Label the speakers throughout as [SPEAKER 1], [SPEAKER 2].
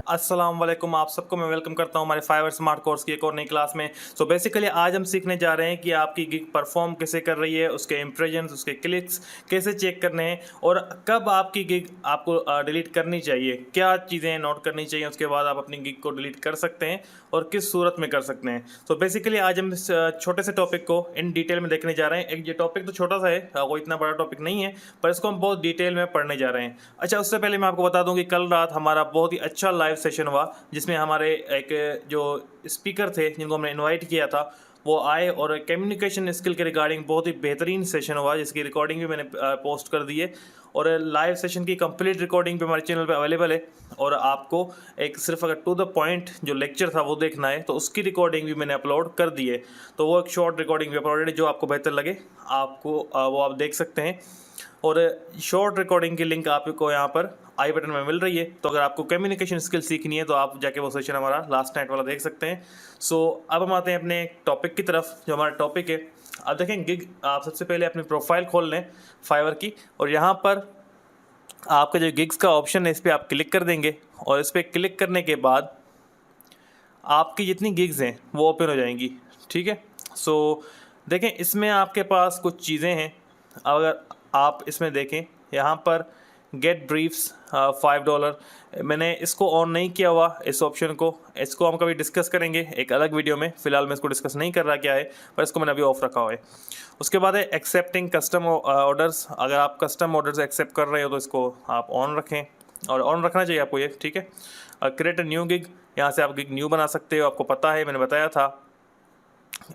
[SPEAKER 1] अस्सलाम वालेकुम, आप सबको मैं वेलकम करता हूं हमारे फाइवर स्मार्ट कोर्स की एक और नई क्लास में। सो बेसिकली आज हम सीखने जा रहे हैं कि आपकी गिग परफॉर्म कैसे कर रही है, उसके इंप्रेशंस, उसके क्लिक्स कैसे चेक करने हैं और कब आपकी गिग आपको डिलीट करनी चाहिए, क्या चीज़ें नोट करनी चाहिए, उसके बाद आप अपनी गिग को डिलीट कर सकते हैं और किस सूरत में कर सकते हैं। तो बेसिकली आज हम इस छोटे से टॉपिक को इन डिटेल में देखने जा रहे हैं। एक ये टॉपिक तो छोटा सा है, वो इतना बड़ा टॉपिक नहीं है, पर इसको हम बहुत डिटेल में पढ़ने जा रहे हैं। अच्छा, उससे पहले मैं आपको बता दूं कि कल रात हमारा बहुत ही अच्छा लाइव सेशन हुआ, जिसमें हमारे एक जो स्पीकर थे जिनको हमने इनवाइट किया था वो आए और कम्युनिकेशन स्किल के रिगार्डिंग बहुत ही बेहतरीन सेशन हुआ, जिसकी रिकॉर्डिंग भी मैंने पोस्ट कर दी है और लाइव सेशन की कंप्लीट रिकॉर्डिंग पे हमारे चैनल पे अवेलेबल है। और आपको एक सिर्फ अगर टू द पॉइंट जो लेक्चर था वो देखना है तो उसकी रिकॉर्डिंग भी मैंने अपलोड कर दी है। तो वो एक शॉर्ट रिकॉर्डिंग भी अपलोडेड है, जो आपको बेहतर लगे आपको वो आप देख सकते हैं। और शॉर्ट रिकॉर्डिंग की लिंक आपको यहाँ पर आई बटन में मिल रही है। तो अगर आपको कम्युनिकेशन स्किल सीखनी है तो आप जाके वो सेशन हमारा लास्ट नाइट वाला देख सकते हैं। सो अब हम आते हैं अपने टॉपिक की तरफ। जो हमारा टॉपिक है, अब देखें गिग, आप सबसे पहले अपनी प्रोफाइल खोल लें फाइवर की, और यहाँ पर आपका जो गिग्स का ऑप्शन है इस पर आप क्लिक कर देंगे और इस पर क्लिक करने के बाद आपकी जितनी गिग्स हैं वो ओपन हो जाएंगी। ठीक है, सो देखें इसमें आपके पास कुछ चीज़ें हैं। अगर आप इसमें देखें यहाँ पर गेट ब्रीफ्स $5, मैंने इसको ऑन नहीं किया हुआ इस ऑप्शन को। इसको हम कभी डिस्कस करेंगे एक अलग वीडियो में, फ़िलहाल मैं इसको डिस्कस नहीं कर रहा क्या है, पर इसको मैंने अभी ऑफ रखा हुआ है। उसके बाद है एक्सेप्टिंग कस्टम ऑर्डर्स। अगर आप कस्टम ऑर्डर्स एक्सेप्ट कर रहे हो तो इसको आप ऑन रखें, और ऑन रखना चाहिए आपको ये। ठीक है, क्रिएट अ न्यू गिग, यहाँ से आप गिग न्यू बना सकते हो, आपको पता है मैंने बताया था।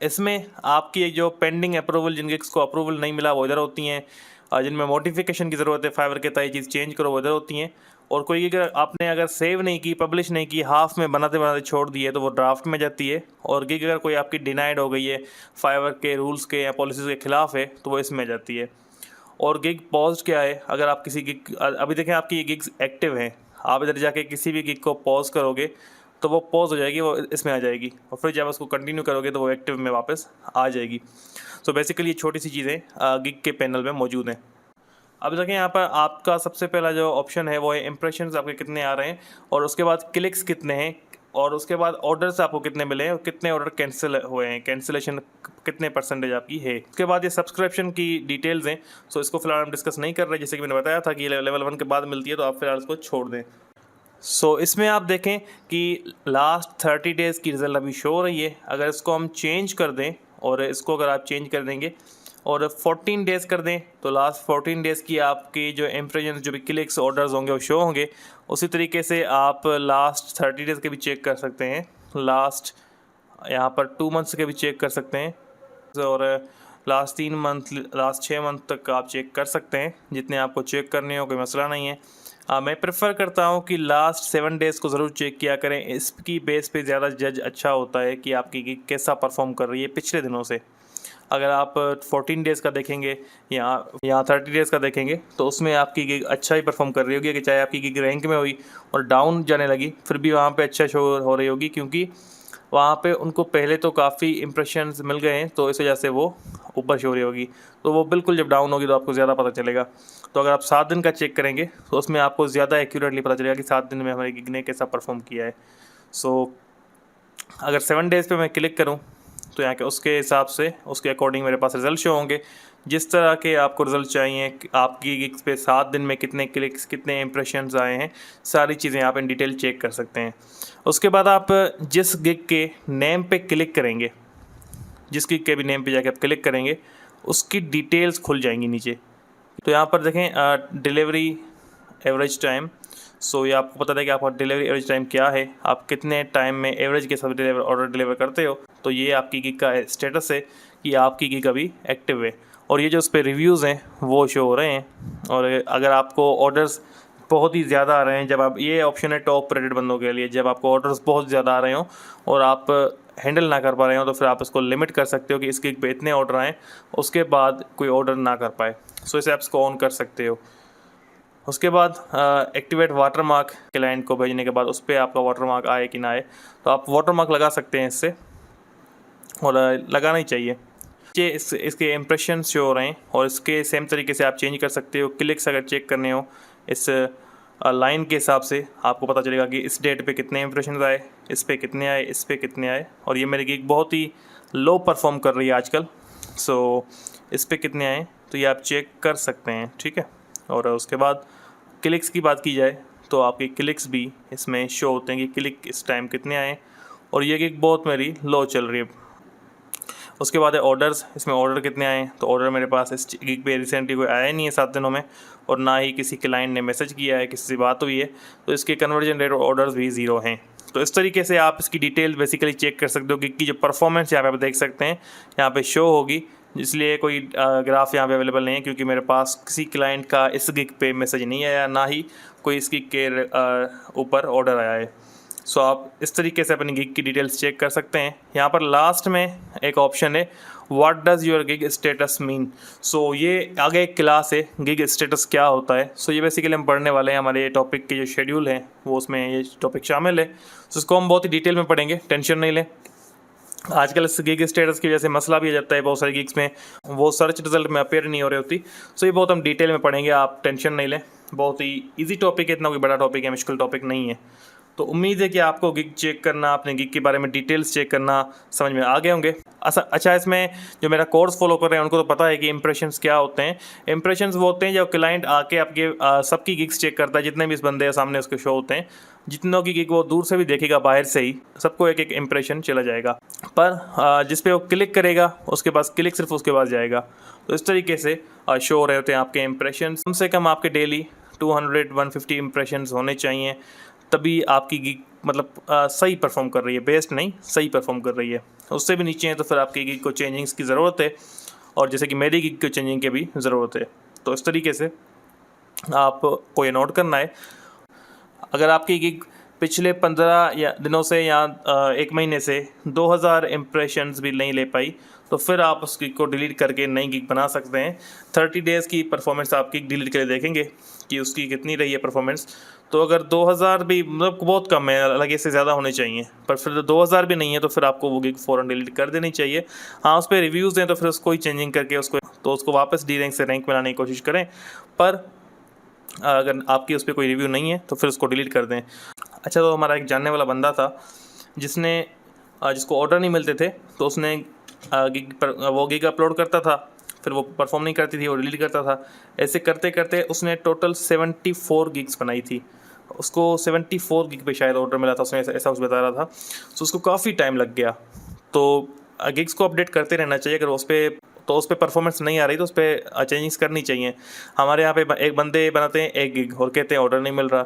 [SPEAKER 1] इसमें आपकी जो पेंडिंग अप्रूवल, जिन गिग्स को अप्रूवल नहीं मिला वो इधर होती हैं, जिनमें मॉडिफिकेशन की ज़रूरत है फाइवर के तय चीज़ चेंज करो वो इधर होती हैं। और कोई गिग आपने अगर सेव नहीं की, पब्लिश नहीं की, हाफ में बनाते बनाते छोड़ दिए तो वो ड्राफ्ट में जाती है। और गिग अगर कोई आपकी डिनाइड हो गई है, फाइवर के रूल्स के या पॉलिसीज़ के खिलाफ है, तो वो इसमें जाती है। और गिग पॉज क्या है, अगर आप किसी गिग, अभी देखें आपकी ये गिग्स एक्टिव हैं, आप इधर जाके किसी भी गिग को पॉज करोगे तो वो पॉज हो जाएगी, वो इसमें आ जाएगी, और फिर जब उसको कंटिन्यू करोगे तो वो एक्टिव में वापस आ जाएगी। सो बेसिकली ये छोटी सी चीज़ें गिग के पैनल में मौजूद हैं। अब देखें यहाँ पर आपका सबसे पहला जो ऑप्शन है वो है इंप्रेशंस, आपके कितने आ रहे हैं, और उसके बाद क्लिक्स कितने हैं, और उसके बाद ऑर्डर्स आपको कितने मिले हैं और कितने ऑर्डर कैंसिल हुए हैं, कैंसिलेशन कितने परसेंटेज आपकी है। उसके बाद ये सब्सक्रिप्शन की डिटेल्स हैं। सो इसको फिलहाल हम डिस्कस नहीं कर रहे, जैसे कि मैंने बताया था कि ये लेवल 1 के बाद मिलती है, तो आप फिलहाल इसको छोड़ दें। सो इसमें आप देखें कि लास्ट 30 डेज़ की रिज़ल्ट अभी शो हो रही है। अगर इसको हम चेंज कर दें, और इसको अगर आप चेंज कर देंगे और 14 डेज़ कर दें, तो लास्ट 14 डेज़ की आपकी जो इम्प्रेशन, जो भी क्लिक्स ऑर्डर्स होंगे वो शो होंगे। उसी तरीके से आप लास्ट 30 डेज़ के भी चेक कर सकते हैं, लास्ट यहाँ पर 2 मंथ्स के भी चेक कर सकते हैं, और लास्ट 3 मंथ, लास्ट 6 मंथ तक आप चेक कर सकते हैं, जितने आपको चेक करने हो, कोई मसला नहीं है। मैं प्रेफर करता हूँ कि लास्ट 7 डेज़ को ज़रूर चेक किया करें। इसकी बेस पे ज़्यादा जज अच्छा होता है कि आपकी गिग कैसा परफॉर्म कर रही है पिछले दिनों से। अगर आप 14 डेज़ का देखेंगे या 30 डेज़ का देखेंगे तो उसमें आपकी गिग अच्छा ही परफॉर्म कर रही होगी, कि चाहे आपकी गिग रैंक में हुई और डाउन जाने लगी फिर भी वहाँ पे अच्छा शो हो रही होगी, क्योंकि वहाँ पे उनको पहले तो काफ़ी इंप्रेशंस मिल गए हैं, तो इस वजह से वो ऊपर शो रही होगी। तो वो बिल्कुल जब डाउन होगी तो आपको ज़्यादा पता चलेगा। तो अगर आप 7 दिन का चेक करेंगे तो उसमें आपको ज़्यादा एक्यूरेटली पता चलेगा कि 7 दिन में हमारी गिग ने कैसा परफॉर्म किया है। सो अगर 7 डेज़ पे मैं क्लिक करूँ तो यहाँ के उसके हिसाब से, उसके अकॉर्डिंग मेरे पास रिज़ल्ट शो होंगे। जिस तरह के आपको रिज़ल्ट चाहिए, आपकी गिग्स पे 7 दिन में कितने क्लिक्स, कितने इंप्रेशंस आए हैं, सारी चीज़ें आप इन डिटेल चेक कर सकते हैं। उसके बाद आप जिस गिग के नेम पे क्लिक करेंगे, जिस गिग के भी नेम पे जाके आप क्लिक करेंगे, उसकी डिटेल्स खुल जाएंगी नीचे। तो यहाँ पर देखें डिलीवरी एवरेज टाइम। सो ये आपको पता है कि आपका डिलीवरी एवरेज टाइम क्या है, आप कितने टाइम में एवरेज के सब ऑर्डर डिलीवर करते हो। तो ये आपकी गिग का स्टेटस है कि आपकी गिग अभी एक्टिव है, और ये जो उस पर रिव्यूज़ हैं वो शो हो रहे हैं। और अगर आपको ऑर्डर्स बहुत ही ज़्यादा आ रहे हैं, जब आप, ये ऑप्शन है टॉप रेटेड बंदों के लिए, जब आपको ऑर्डर्स बहुत ज़्यादा आ रहे हो और आप हैंडल ना कर पा रहे हो, तो फिर आप इसको लिमिट कर सकते हो कि इस गिग पे इतने ऑर्डर आएँ, उसके बाद कोई ऑर्डर ना कर पाए। सो इस ऐप्स को ऑन कर सकते हो। उसके बाद एक्टिवेट वाटरमार्क, क्लाइंट को भेजने के बाद उस पर आपका वाटरमार्क आए कि ना आए, तो आप वाटरमार्क लगा सकते हैं इससे, और लगाना ही चाहिए। ये इसके इम्प्रेशंस शो हो रहे हैं, और इसके सेम तरीके से आप चेंज कर सकते हो। क्लिक्स अगर चेक करने हो इस लाइन के हिसाब से आपको पता चलेगा कि इस डेट पे कितने इंप्रेशन आए, इस पे कितने आए, इस पे कितने आए। और ये मेरी गिग बहुत ही लो परफॉर्म कर रही है आजकल, सो इस पे कितने आए तो ये आप चेक कर सकते हैं, ठीक है। और उसके बाद क्लिक्स की बात की जाए तो आपके क्लिक्स भी इसमें शो होते हैं कि क्लिक इस टाइम कितने आए, और ये गिग बहुत मेरी लो चल रही है। उसके बाद है ऑर्डर्स, इसमें ऑर्डर कितने आए, तो ऑर्डर मेरे पास इस गिग पे रिसेंटली कोई आया नहीं है 7 दिनों में, और ना ही किसी क्लाइंट ने मैसेज किया है, किसी से बात हुई है, तो इसके कन्वर्जन रेट और ऑर्डर्स भी 0 हैं। तो इस तरीके से आप इसकी डिटेल बेसिकली चेक कर सकते हो। गिग की जो परफॉर्मेंस यहाँ पे आप देख सकते हैं, यहाँ पे शो होगी, इसलिए कोई ग्राफ यहाँ पे अवेलेबल नहीं है, क्योंकि मेरे पास किसी क्लाइंट का इस गिग पे मैसेज नहीं आया, ना ही कोई इस गिग के ऊपर ऑर्डर आया है। सो आप इस तरीके से अपनी गिग की डिटेल्स चेक कर सकते हैं। यहाँ पर लास्ट में एक ऑप्शन है, what does your gig status mean. So ये आगे एक क्लास है, गिग स्टेटस क्या होता है। सो ये बेसिकली हम पढ़ने वाले हैं, हमारे टॉपिक के जो शेड्यूल हैं वो उसमें ये टॉपिक शामिल है। सो इसको हम बहुत ही डिटेल में पढ़ेंगे, टेंशन नहीं लें। आजकल इस गिग स्टेटस की वजह से मसला भी आ जाता है बहुत सारी गिग्स में, वो सर्च रिजल्ट में अपेयर नहीं हो रही होती। सो ये बहुत हम डिटेल में पढ़ेंगे, आप टेंशन नहीं लें। बहुत ही ईजी टॉपिक है, इतना कोई बड़ा टॉपिक है, मुश्किल टॉपिक नहीं है। तो उम्मीद है कि आपको गिग चेक करना, अपने गिग के बारे में डिटेल्स चेक करना समझ में आ गए होंगे। अच्छा, इसमें जो मेरा कोर्स फॉलो कर रहे हैं उनको तो पता है कि इंप्रेशंस क्या होते हैं। इंप्रेशंस वो होते हैं जब क्लाइंट आके आपके सबकी गिग्स चेक करता है, जितने भी इस बंदे सामने उसके शो होते हैं, जितनों की गिग वो दूर से भी देखेगा, बाहर से ही सबको एक एक इंप्रेशन चला जाएगा। पर जिस पे वो क्लिक करेगा उसके पास क्लिक सिर्फ उसके पास जाएगा। तो इस तरीके से शो हो रहे होते हैं आपके इंप्रेशन। कम से कम आपके डेली 200-150 इंप्रेशंस होने चाहिए, तभी आपकी गिग मतलब सही परफॉर्म कर रही है, बेस्ट नहीं, सही परफॉर्म कर रही है। उससे भी नीचे है तो फिर आपकी गिग को चेंजिंग्स की ज़रूरत है, और जैसे कि मेरी गिग को चेंजिंग की भी ज़रूरत है। तो इस तरीके से आपको ये नोट करना है। अगर आपकी गिग पिछले 15 या दिनों से या 1 महीने से 2000 इम्प्रेशंस भी नहीं ले पाई, तो फिर आप उस गिग को डिलीट करके नई गिग बना सकते हैं। 30 डेज़ की परफॉर्मेंस आप गिग डिलीट करके देखेंगे कि उसकी कितनी रही है परफॉर्मेंस। तो अगर 2000 भी मतलब बहुत कम है, अलग इससे ज़्यादा होने चाहिए, पर फिर 2000 भी नहीं है तो फिर आपको वो गिग फ़ौरन डिलीट कर देनी चाहिए। हाँ, उस पर रिव्यूज़ हैं तो फिर उसको ही चेंजिंग करके उसको वापस डी रैंक से रैंक में लाने की कोशिश करें। पर अगर आपकी उस पर कोई रिव्यू नहीं है तो फिर उसको डिलीट कर दें। अच्छा, तो हमारा एक जानने वाला बंदा था जिसको ऑर्डर नहीं मिलते थे, तो उसने गिग पर वो गिग अपलोड करता था, फिर वो परफॉर्म नहीं करती थी, वो डिलीट करता था। ऐसे करते करते उसने टोटल 74 गिग्स बनाई थी। उसको 74 गिग पे शायद ऑर्डर मिला था, उसने ऐसा कुछ बता रहा था। तो उसको काफ़ी टाइम लग गया। तो गिग्स को अपडेट करते रहना चाहिए। अगर उस पर परफॉर्मेंस नहीं आ रही तो उस पर चेंजिंग्स करनी चाहिए। हमारे यहाँ पे एक बंदे बनाते हैं 1 गिग और कहते हैं ऑर्डर नहीं मिल रहा।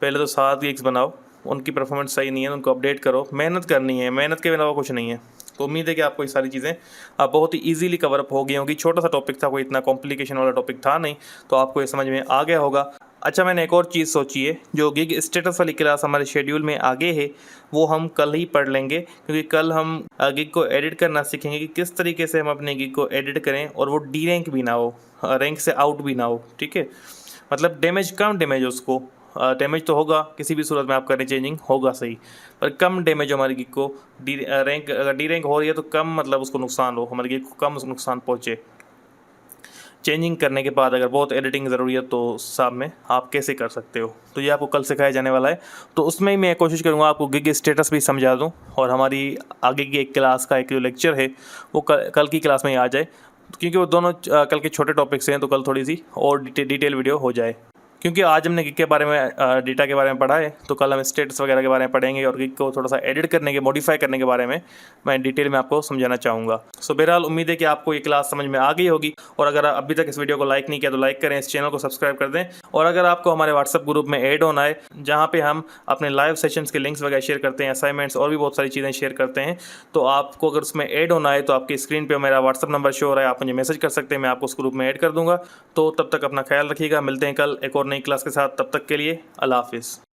[SPEAKER 1] पहले तो 7 गिग्स बनाओ, उनकी परफॉर्मेंस सही नहीं है, उनको अपडेट करो। मेहनत करनी है, मेहनत के अलावा कुछ नहीं है। तो उम्मीद है कि आपको ये सारी चीज़ें बहुत ही ईजिली कवर अप हो गई होंगी। छोटा सा टॉपिक था, कोई इतना कॉम्प्लिकेशन वाला टॉपिक था नहीं, तो आपको ये समझ में आ गया होगा। अच्छा, मैंने एक और चीज़ सोची है, जो गिग स्टेटस वाली क्लास हमारे शेड्यूल में आगे है वो हम कल ही पढ़ लेंगे, क्योंकि कल हम गिग को एडिट करना सीखेंगे कि किस तरीके से हम अपने गिग को एडिट करें और वो डी रैंक भी ना हो, रैंक से आउट भी ना हो, ठीक है। मतलब डैमेज, कम डैमेज उसको, डैमेज तो होगा किसी भी सूरत में आप करें, चेंजिंग होगा सही, पर कम डैमेज हो हमारी गिग को। अगर डी रैंक हो रही है तो कम, मतलब उसको नुकसान हो, हमारी गिग को कम नुकसान पहुँचे। चेंजिंग करने के बाद अगर बहुत एडिटिंग ज़रूरी है तो साहब में आप कैसे कर सकते हो, तो ये आपको कल सिखाया जाने वाला है। तो उसमें ही मैं कोशिश करूँगा आपको गिग स्टेटस भी समझा दूँ, और हमारी आगे की एक क्लास का एक जो लेक्चर है वो कल की क्लास में ही आ जाए, क्योंकि वो दोनों कल के छोटे टॉपिक्स हैं, तो कल थोड़ी सी और डिटेल वीडियो हो जाए। क्योंकि आज हमने गिग के बारे में, डेटा के बारे में पढ़ा है, तो कल हम स्टेटस वगैरह के बारे में पढ़ेंगे, और गिग को थोड़ा सा एडिट करने के, मॉडिफाई करने के बारे में मैं डिटेल में आपको समझाना चाहूँगा। सो बहरहाल उम्मीद है कि आपको ये क्लास समझ में आ गई होगी, और अगर अभी तक इस वीडियो को लाइक नहीं किया तो लाइक करें, इस चैनल को सब्सक्राइब कर दें। और अगर आपको हमारे व्हाट्सअप ग्रुप में ऐड होना है, जहाँ पर हम अपने लाइव सेशंस के लिंक्स वगैरह शेयर करते हैं, असाइनमेंट्स और भी बहुत सारी चीज़ें शेयर करते हैं, तो आपको अगर उसमें ऐड होना है तो आपकी स्क्रीन पर मेरा व्हाट्सअप नंबर शो हो रहा है, आप मुझे मैसेज कर सकते हैं, मैं आपको उस ग्रुप में ऐड कर दूँगा। तो तब तक अपना ख्याल रखिएगा, मिलते हैं कल एक और नई क्लास के साथ। तब तक के लिए अल्लाह हाफिज़।